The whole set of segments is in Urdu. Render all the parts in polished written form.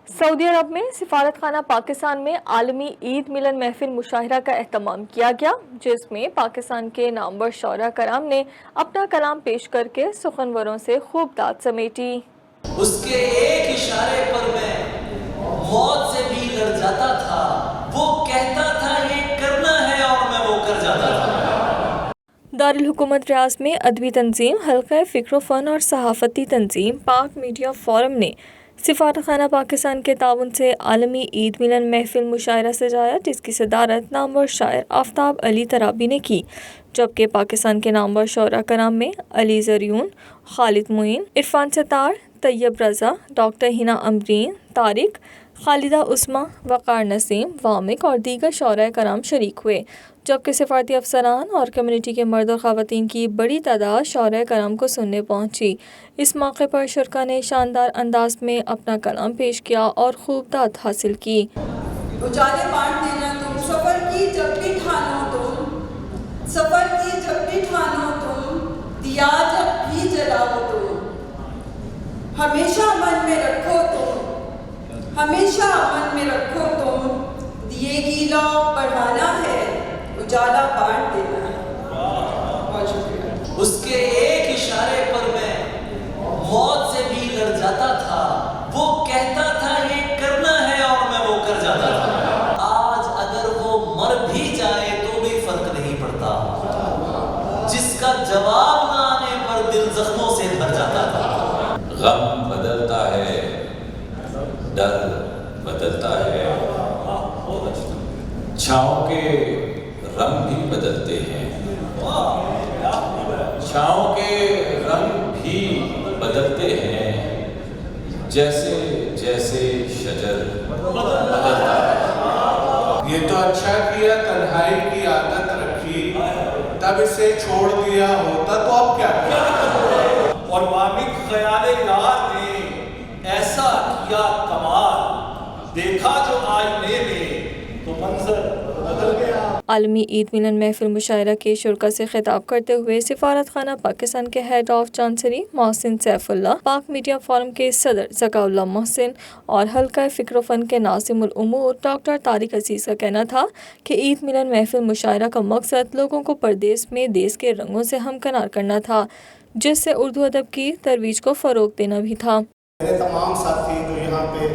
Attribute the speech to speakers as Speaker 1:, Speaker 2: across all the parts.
Speaker 1: سعودی عرب میں سفارت خانہ پاکستان میں عالمی عید ملن محفل مشاعرہ کا اہتمام کیا گیا، جس میں پاکستان کے نامور شعراء کرام نے اپنا کلام پیش کر کے سخنوروں سے خوب داد سمیٹی۔
Speaker 2: اس کے ایک اشارے پر میں موت سے بھی لڑ جاتا تھا، وہ کہتا تھا یہ کرنا ہے اور میں وہ کر جاتا تھا۔
Speaker 1: دارالحکومت ریاض میں ادبی تنظیم حلقہ فکر و فن اور صحافتی تنظیم پاک میڈیا فورم نے سفارت خانہ پاکستان کے تعاون سے عالمی عید ملن محفل مشاعرہ سجایا، جس کی صدارت نامور شاعر آفتاب علی ترابی نے کی، جبکہ پاکستان کے نامور شعراء کرام میں علی زریون، خالد معین، عرفان ستار، طیب رضا، ڈاکٹر حنا امبرین، طارق، خالدہ عثمہ، وقار نسیم، وامق اور دیگر شعراء کرام شریک ہوئے، جبکہ سفارتی افسران اور کمیونٹی کے مرد اور خواتین کی بڑی تعداد شعراء کرام کو سننے پہنچی۔ اس موقع پر شرکاء نے شاندار انداز میں اپنا کلام پیش کیا اور خوب داد حاصل کی۔
Speaker 3: اجالے بانٹ دینا تم، سفر کی جب بھی ٹھانو تم، سفر کی جب بھی ٹھانو تم، دیا جب بھی جلاؤ تم، ہمیشہ من میں رکھو تم، ہمیشہ من میں رکھو تم، دیے کی لو بڑھانا ہے، اجالا بانٹ دینا ہے۔ بہت شکریہ۔
Speaker 2: اس کے ایک اشارے پر میں موت سے بھی لڑ جاتا تھا، وہ کہتا تھا یہ کرنا ہے اور میں وہ کر جاتا تھا۔ آج اگر وہ مر بھی جائے تو بھی فرق نہیں پڑتا، جس کا جواب نہ آنے پر دل زخموں سے بھر جاتا تھا۔
Speaker 4: غم بدلتا ہے، ڈر بدلتا ہے، چھاؤں کے رنگ بھی بدلتے ہیں، چھاؤں کے رنگ بھی بدلتے ہیں، جیسے جیسے شجر بدلتا ہے۔
Speaker 5: یہ تو اچھا کیا تنہائی کی عادت رکھی، تب اسے چھوڑ دیا ہوتا تو اب کیا کیا؟
Speaker 6: اور وامق خیال یار نے ایسا کیا کمال، دیکھا جو آئینے میں تو منظر بدل گیا۔
Speaker 1: عالمی عید ملن محفل مشاعرہ کے شرکاء سے خطاب کرتے ہوئے سفارت خانہ پاکستان کے ہیڈ آف چانسری محسن سیف اللہ، پاک میڈیا فورم کے صدر ذکاء اللہ محسن اور حلقہ فکر و فن کے ناظم الامور ڈاکٹر طارق عزیز کا کہنا تھا کہ عید ملن محفل مشاعرہ کا مقصد لوگوں کو پردیس میں دیس کے رنگوں سے ہمکنار کرنا تھا، جس سے اردو ادب کی ترویج کو فروغ دینا بھی تھا۔
Speaker 5: میرے تمام ساتھی جو یہاں پہ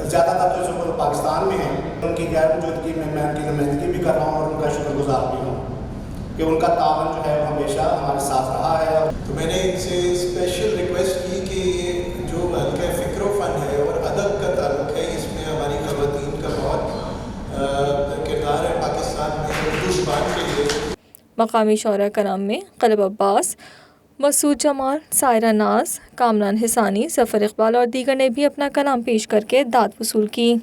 Speaker 5: زیادہ تر جو پاکستان میں ہیں، ان کی غیر موجودگی میں ان کی نمائندگی بھی کر رہا ہوں اور ان کا شکر گزار بھی ہوں کہ ان کا تعاون جو ہے وہ ہمیشہ ہمارے ساتھ رہا ہے۔
Speaker 7: تو میں نے ان سے اسپیشل ریکویسٹ کی کہ یہ جو حلقہ فکر و فن ہے اور ادب کا تعلق ہے، اس میں ہماری خواتین کا بہت کردار ہے پاکستان میں اردو زبان کے لیے۔
Speaker 1: مقامی شعراء کرام میں قلب عباس، مسعود جمال، سائرہ ناز، کامران حسانی، ظفر اقبال اور دیگر نے بھی اپنا کلام پیش کر کے داد وصول کی۔